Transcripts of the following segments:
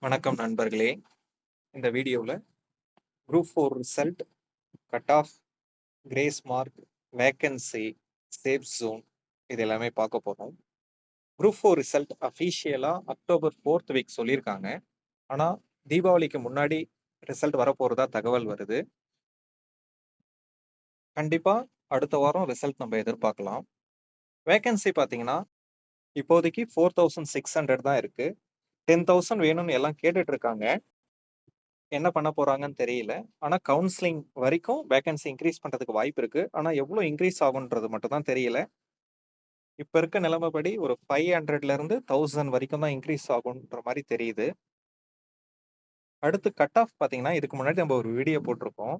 வணக்கம் நண்பர்களே. இந்த வீடியோவில் group four result, cut off, grace mark, vacancy, safe zone இது எல்லாமே பார்க்க போகிறோம். குரூப் ஃபோர் ரிசல்ட் அஃபீஷியலாக அக்டோபர் 4th வீக் சொல்லியிருக்காங்க. ஆனால் தீபாவளிக்கு முன்னாடி ரிசல்ட் வரப்போகிறதா தகவல் வருது. கண்டிப்பாக அடுத்த வாரம் ரிசல்ட் நம்ம எதிர்பார்க்கலாம். வேக்கன்சி பார்த்தீங்கன்னா இப்போதைக்கு 4600 தான் இருக்கு. 10,000 வேணும்னு எல்லாம் கேட்டுட்டு இருக்காங்க. என்ன பண்ண போறாங்கன்னு தெரியல. ஆனா கவுன்சிலிங் வரைக்கும் வேக்கன்சி இன்கிரீஸ் பண்றதுக்கு வாய்ப்பு இருக்கு. ஆனா எவ்வளவு இன்கிரீஸ் ஆகும்ன்றது மட்டும் தான் தெரியல. இப்ப இருக்க நிலைமைப்படி ஒரு 500ல இருந்து 1000 வரைக்கும் தான் இன்கிரீஸ் ஆகும்ன்ற மாதிரி தெரியுது. அடுத்து கட் ஆஃப் பாத்தீங்கன்னா, இதுக்கு முன்னாடி நம்ம ஒரு வீடியோ போட்டிருக்கோம்.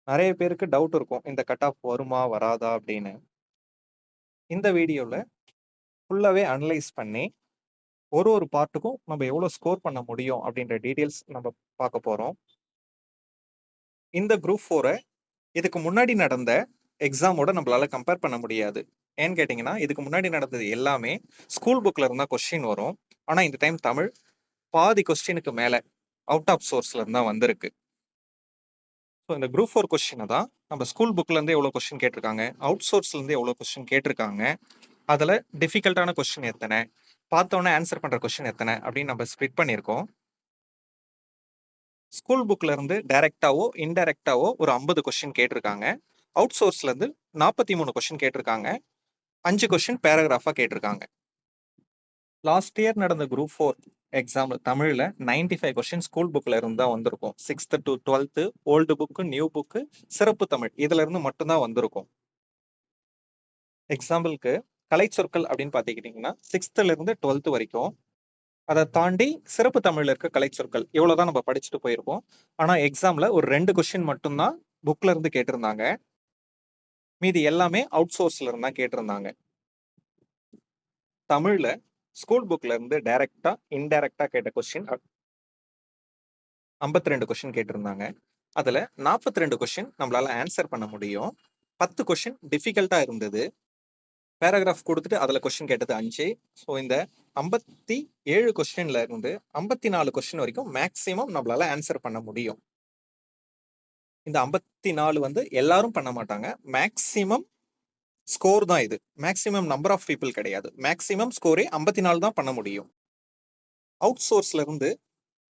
நிறைய பேருக்கு டவுட் இருக்கும். இந்த கட் ஆஃப் வருமா வராதா அப்படின்னு. இந்த வீடியோல ஃபுல்லாவே அனலைஸ் பண்ணி ஒரு பார்ட்டுக்கும் நம்ம எவ்வளவு ஸ்கோர் பண்ண முடியும் அப்படின்ற டீடைல்ஸ் நம்ம பார்க்க போறோம். இந்த குரூப் 4 இதுக்கு முன்னாடி நடந்த எக்ஸாமோட நம்மளால கம்பேர் பண்ண முடியாது. ஏன்னு கேட்டீங்கன்னா, இதுக்கு முன்னாடி நடந்தது எல்லாமே ஸ்கூல் புக்ல இருந்தா கொஸ்டின் வரும். ஆனா இந்த டைம் தமிழ் பாதி கொஸ்டினுக்கு மேல அவுட் ஆஃப் சோர்ஸ்ல இருந்தா வந்திருக்கு. ஸோ இந்த குரூப் 4 கொஸ்டினை தான் நம்ம ஸ்கூல் புக்ல இருந்து எவ்வளவு கொஸ்டின் கேட்டிருக்காங்க, அவுட் சோர்ஸ்ல இருந்து எவ்வளவு கொஸ்டின் கேட்டிருக்காங்க, அதுல டிஃபிகல்ட்டான கொஸ்டின் எத்தனை, பார்த்தோன்னே ஆன்சர் பண்ற கொஸ்டின் எத்தனை அப்படின்னு நம்ம ஸ்பிளிட் பண்ணியிருக்கோம். ஸ்கூல் புக்ல இருந்து டைரக்டாவோ இன்டைரக்டாவோ ஒரு 50 கொஸ்டின் கேட்டிருக்காங்க. அவுட் சோர்ஸ்ல இருந்து 43 கொஸ்டின் கேட்டிருக்காங்க. 5 கொஸ்டின் பேராகிராஃபா கேட்டிருக்காங்க. லாஸ்ட் இயர் நடந்த குரூப் 4 எக்ஸாம்ல தமிழ்ல 95 கொஸ்டின் ஸ்கூல் புக்ல இருந்து தான் வந்திருக்கும். 6th to 12th old book, new book, சிறப்பு தமிழ் இதுல இருந்து மட்டும்தான் வந்திருக்கும். எக்ஸாம்பிளுக்கு கலைச்சொற்கள் அப்படின்னு பாத்துக்கிட்டீங்கன்னா 6th இருந்து 12th வரைக்கும், அதை தாண்டி சிறப்பு தமிழ்ல இருக்க கலைச்சொற்கள் இவ்வளவுதான் நம்ம படிச்சுட்டு போயிருப்போம். ஆனா எக்ஸாம்ல ஒரு 2 கொஸ்டின் மட்டும்தான் புக்ல இருந்து கேட்டிருந்தாங்க. மீதி எல்லாமே அவுட் சோர்ஸ்ல இருந்தா கேட்டிருந்தாங்க. தமிழ்ல ஸ்கூல் புக்ல இருந்து டைரக்டா இன்டைரக்டா கேட்ட கொஸ்டின் 52 கொஸ்டின் கேட்டிருந்தாங்க. அதுல 42 கொஸ்டின் நம்மளால ஆன்சர் பண்ண முடியும். 10 கொஸ்டின் டிஃபிகல்ட்டா இருந்தது. பேராகிராஃப் கொடுத்துட்டு அதுல கொஸ்டின் கேட்டது 5. ஸோ இந்த 57 கொஸ்டின்ல இருந்து 54 கொஸ்டின் வரைக்கும் மேக்சிமம் நம்மளால ஆன்சர் பண்ண முடியும். இந்த 54 வந்து எல்லாரும் பண்ண மாட்டாங்க. மேக்சிமம் ஸ்கோர் தான் இது. மேக்சிமம் நம்பர் ஆஃப் பீப்புள் கிடையாது. மேக்சிமம் ஸ்கோரே 54 தான் பண்ண முடியும். அவுட் சோர்ஸ்ல இருந்து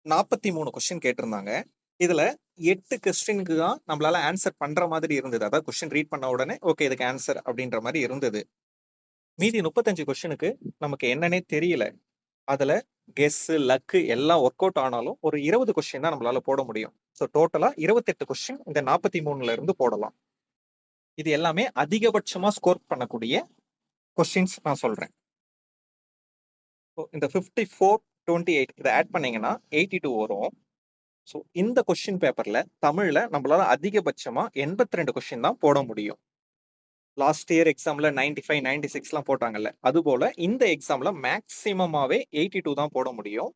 43 கொஸ்டின் கேட்டிருந்தாங்க. இதுல 8 கொஸ்டினுக்கு தான் நம்மளால ஆன்சர் பண்ற மாதிரி இருந்தது. அதாவது கொஸ்டின் ரீட் பண்ண உடனே ஓகே இதுக்கு ஆன்சர் அப்படின்ற மாதிரி இருந்தது. மீதி 35 கொஸ்டினுக்கு நமக்கு என்னன்னே தெரியல. அதுல கெஸ், லக்கு எல்லாம் ஒர்க் அவுட் ஆனாலும் ஒரு 20 கொஸ்டின் தான் நம்மளால போட முடியும். ஸோ டோட்டலா 28 கொஸ்டின் இந்த 43ல இருந்து போடலாம். இது எல்லாமே அதிகபட்சமா ஸ்கோர் பண்ணக்கூடிய கொஸ்டின்ஸ் நான் சொல்றேன். இந்த 54, 28 இதை ஆட் பண்ணீங்கன்னா 82 வரும். ஸோ இந்த கொஸ்டின் பேப்பர்ல தமிழ்ல நம்மளால அதிகபட்சமா 82 கொஸ்டின் தான் போட முடியும். லாஸ்ட் இயர் எக்ஸாம்ல 95, 96 போட்டாங்கல்ல, அது போல இந்த எக்ஸாம்ல மேக்சிமமாவே 82 தான் போட முடியும்.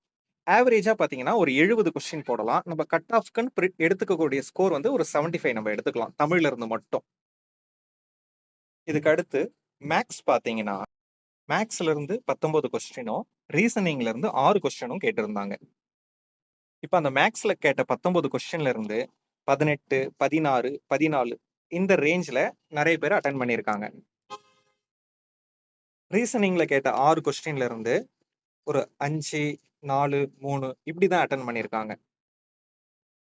ஆவரேஜா பாத்தீங்கன்னா ஒரு 70 கொஸ்டின் போடலாம். நம்ம கட் ஆஃப்க்கு எடுத்துக்கக்கூடிய ஸ்கோர் வந்து ஒரு 75 நம்ம எடுத்துக்கலாம் தமிழ்ல இருந்து மட்டும். இதுக்கு அடுத்து மேக்ஸ் பாத்தீங்கன்னா, மேக்ஸ்ல இருந்து 19 கொஸ்டினும், ரீசனிங்ல இருந்து 6 கொஸ்டினும் கேட்டிருந்தாங்க. இப்ப அந்த மேக்ஸ்ல கேட்ட 19 கொஸ்டின்ல இருந்து 18, 16, 14 இந்த ரேஞ்ச்ல நிறைய பேர் அட்டன் பண்ணியிருக்காங்க. ரீசனிங்ல கேட்ட 6 கொஸ்டின்ல இருந்து ஒரு 5, 4, 3 இப்படிதான் அட்டன் பண்ணியிருக்காங்க.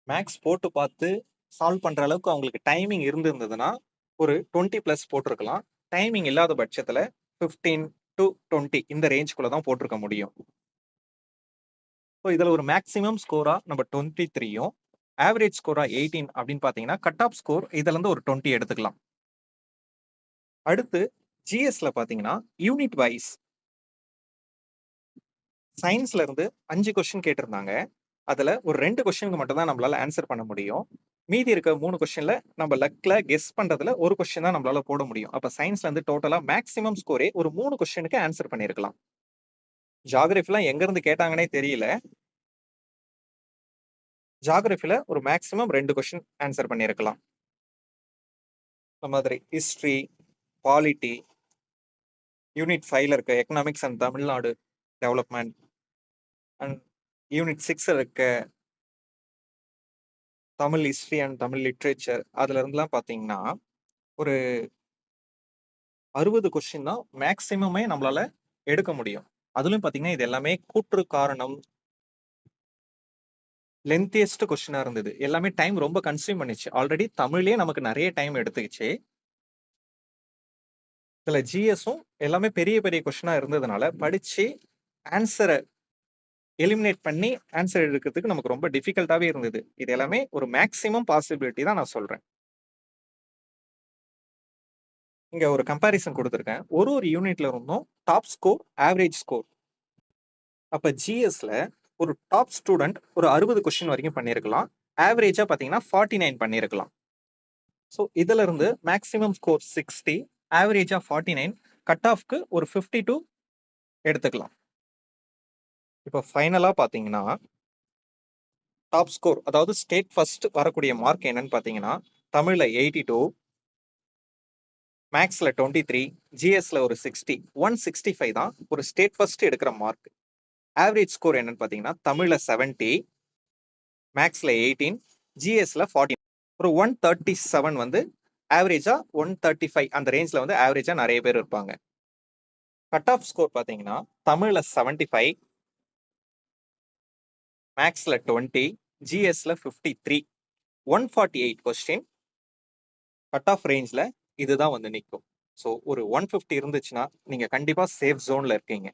மேக்ஸ் போட்டு பார்த்து சால்வ் பண்ற அளவுக்கு அவங்களுக்கு டைமிங் இருந்திருந்ததுன்னா ஒரு 20+ போட்டிருக்கலாம். டைமிங் இல்லாத பட்சத்துல 15 to 20 இந்த ரேஞ்சுக்குள்ள தான் போட்டிருக்க முடியும். ஸோ இதுல ஒரு மேக்ஸிமம் ஸ்கோரா நம்ம 23யும், ஆவரேஜ் ஸ்கோரா 18 அப்படின்னு பாத்தீங்கன்னா கட் ஆஃப் ஸ்கோர் இதுல இருந்து ஒரு 20 எடுத்துக்கலாம். அடுத்து ஜிஎஸ்ல பாத்தீங்கன்னா யூனிட் வைஸ் சயின்ஸ்ல இருந்து 5 கொஸ்டின் கேட்டிருந்தாங்க. அதுல ஒரு 2 கொஸ்டினுக்கு மட்டும் தான் நம்மளால ஆன்சர் பண்ண முடியும். மீதி இருக்க 3 கொஸ்டின்ல நம்ம லக்ல கெஸ் பண்றதுல ஒரு கொஸ்டின் தான் நம்மளால போட முடியும். அப்ப சயின்ஸ்ல இருந்து டோட்டலா மேக்ஸிமம் ஸ்கோரே ஒரு 3 கொஸ்டினுக்கு ஆன்சர் பண்ணிருக்கலாம். ஜியோகிராஃபிலாம் எங்க இருந்து கேட்டாங்கன்னே தெரியல. ஜியோகிராஃபில ஒரு மேக்ஸிமம் 2 கொஸ்டின் ஆன்சர் பண்ணிருக்கலாம். இந்த மாதிரி ஹிஸ்டரி, பாலிட்டி, யூனிட் 5ல இருக்க economics and Tamil Nadu development and unit 6 இருக்க Tamil history and Tamil literature அதுல இருந்துலாம் பார்த்தீங்கன்னா, ஒரு 60 கொஸ்டின் தான் மேக்ஸிமமே நம்மளால எடுக்க முடியும். அதுலயும் பார்த்தீங்கன்னா, இது எல்லாமே கூற்று காரணம் லென்த்தியஸ்ட் கொஸ்டினா இருந்தது. எல்லாமே டைம் ரொம்ப கன்சியூம் பண்ணிச்சு. ஆல்ரெடி தமிழ்லயே நமக்கு நெறைய டைம் எடுத்துக்கிச்சு. இதுல ஜிஎஸும் எல்லாமே பெரிய பெரிய கொஸ்டினா இருந்ததுனால, படிச்சு ஆன்ஸர எலிமினேட் பண்ணி ஆன்ஸர் எடுக்கிறதுக்கு நமக்கு ரொம்ப டிஃபிகல்ட்டாவே இருந்தது. இது எல்லாமே ஒரு மேக்ஸிமம் பாசிபிலிட்டி தான் நான் சொல்றேன். இங்க ஒரு கம்பேரிசன் குடுத்திருக்கேன். ஒரு ஒரு யூனிட்ல இருந்தும் டாப் ஸ்கோர், ஆவரேஜ் ஸ்கோர். அப்ப ஜிஎஸ்ல ஒரு டாப் ஸ்டூடண்ட் ஒரு 60 கொஸ்டின் வரைக்கும் பண்ணியிருக்கலாம். ஆவரேஜா பார்த்தீங்கன்னா 49 பண்ணியிருக்கலாம். ஸோ இதுல இருந்து மேக்ஸிமம் ஸ்கோர் 60, ஆவரேஜா 49, கட் ஆஃப்க்கு ஒரு 52 எடுத்துக்கலாம். இப்போ ஃபைனலா பார்த்தீங்கன்னா, டாப் ஸ்கோர் அதாவது ஸ்டேட் ஃபர்ஸ்ட் வரக்கூடிய மார்க் என்னன்னு பார்த்தீங்கன்னா, தமிழ்ல 82, மேக்ஸ்ல 23, ஜிஎஸ்ல ஒரு 60, 165 தான் ஒரு ஸ்டேட் ஃபர்ஸ்ட் எடுக்கிற மார்க். ஆவரேஜ் ஸ்கோர் என்னன்னு பார்த்தீங்கன்னா, தமிழ்ல 70, மேக்ஸ்ல 18, ஜிஎஸ்ல 14. ஒரு 137 வந்து ஆவரேஜா 135 அந்த ரேஞ்ச்ல வந்து ஆவரேஜா நிறைய பேர் இருப்பாங்க. கட் ஆஃப் ஸ்கோர் பார்த்தீங்கன்னா, தமிழ்ல 75, மேக்ஸ்ல 20, ஜிஎஸ்ல 53, 148 கொஸ்டின் கட் ஆஃப் ரேஞ்ச்ல இதுதான் வந்து நிற்கும். ஸோ ஒரு 150 இருந்துச்சுன்னா நீங்க கண்டிப்பா சேஃப் ஜோன்ல இருக்கீங்க.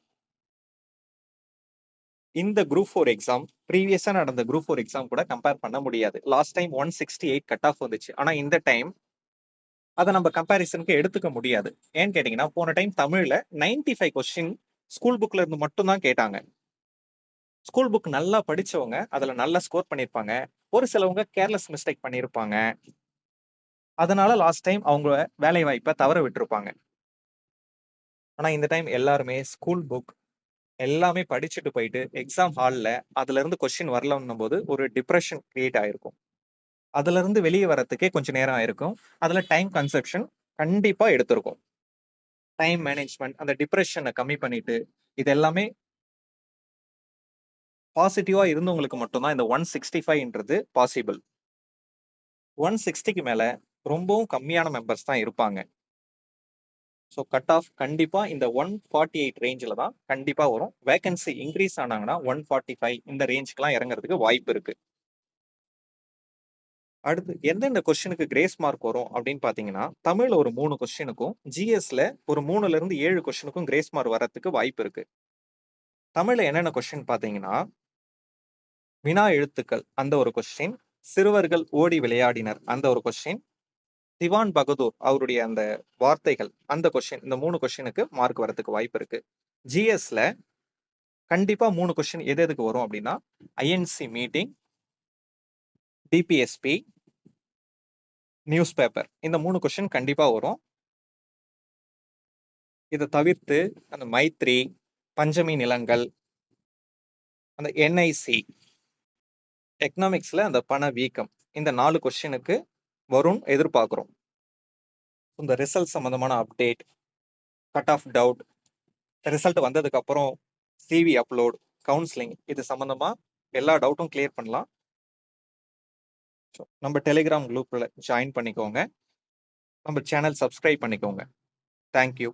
இந்த குரூப் 4 எக்ஸாம் ப்ரீவியஸா நடந்த குரூப் 4 எக்ஸாம் கூட கம்பேர் பண்ண முடியாது. லாஸ்ட் டைம் 168 கட் ஆஃப் வந்துச்சு. ஆனா இந்த டைம் அதை நம்ம கம்பேரிசனுக்கு எடுத்துக்க முடியாது. ஏன்னு கேட்டீங்கன்னா, போன டைம் தமிழ்ல 95 கொஸ்டின் ஸ்கூல் புக்ல இருந்து மட்டும் தான் கேட்டாங்க. ஸ்கூல் புக் நல்லா படிச்சவங்க அதுல நல்லா ஸ்கோர் பண்ணிருப்பாங்க. ஒரு சிலவங்க கேர்லெஸ் மிஸ்டேக் பண்ணிருப்பாங்க. அதனால லாஸ்ட் டைம் அவங்க வேலை வாய்ப்பை தவற விட்டுருப்பாங்க. ஆனா இந்த டைம் எல்லாருமே ஸ்கூல் புக் எல்லாமே படிச்சுட்டு போயிட்டு எக்ஸாம் ஹால்ல அதுல இருந்து கொஸ்டின் வரலன்னும் போது ஒரு டிப்ரெஷன் கிரியேட் ஆயிருக்கும். அதுல இருந்து வெளியே வரதுக்கே கொஞ்சம் நேரம் ஆயிருக்கும். அதுல டைம் கன்சப்ஷன் கண்டிப்பா எடுத்திருக்கும். டைம் மேனேஜ்மெண்ட் அந்த டிப்ரெஷனை கம்மி பண்ணிட்டு இது எல்லாமே பாசிட்டிவா இருந்தவங்களுக்கு மட்டும்தான் இந்த 165ன்றது பாசிபிள். 160க்கு மேல ரொம்பவும் கம்மியான மெம்பர்ஸ் தான் இருப்பாங்க. ஸோ கட் ஆஃப் கண்டிப்பா இந்த 148 ரேஞ்சில் தான் கண்டிப்பா வரும். வேகன்சி இன்க்ரீஸ் ஆனாங்கன்னா 145 இந்த ரேஞ்சுக்குலாம் இறங்குறதுக்கு வாய்ப்பு இருக்கு. அடுத்து எந்தெந்த கொஸ்டினுக்கு கிரேஸ் மார்க் வரும் அப்படின்னு பாத்தீங்கன்னா, தமிழ்ல ஒரு 3 கொஸ்டினுக்கும், ஜிஎஸ்ல ஒரு 3ல இருந்து 7 கொஸ்டினுக்கும் கிரேஸ் மார்க் வரதுக்கு வாய்ப்பு இருக்கு. தமிழ்ல என்னென்ன கொஸ்டின் பாத்தீங்கன்னா, வினா எழுத்துக்கள் அந்த ஒரு கொஸ்டின், சிறுவர்கள் ஓடி விளையாடினர் அந்த ஒரு கொஸ்டின், திவான் பகதூர் அவருடைய அந்த வார்த்தைகள் அந்த கொஸ்டின், இந்த 3 கொஸ்டினுக்கு மார்க் வரதுக்கு வாய்ப்பு இருக்கு. ஜிஎஸ்ல கண்டிப்பா 3 கொஸ்டின் எது எதுக்கு வரும் அப்படின்னா, INC meeting, DPSP, news paper இந்த 3 கொஸ்டின் கண்டிப்பா வரும். இதை தவிர்த்து அந்த மைத்ரி, பஞ்சமி நிலங்கள், அந்த என்ஐசி, எக்கனாமிக்ஸ்ல அந்த பண வீக்கம் இந்த 4 கொஸ்டினுக்கு வரும் எதிர்பார்க்கிறோம். இந்த ரிசல்ட் சம்பந்தமான update, cut off doubt, result வந்ததுக்கு அப்புறம் சிவி அப்லோட், கவுன்சிலிங் இது சம்பந்தமா எல்லா டவுட்டும் கிளியர் பண்ணலாம். நம்ம டெலிகிராம் குரூப்ல ஜாயின் பண்ணிக்கோங்க. நம்ம சேனல் சப்ஸ்கிரைப் பண்ணிக்கோங்க. தேங்க்யூ.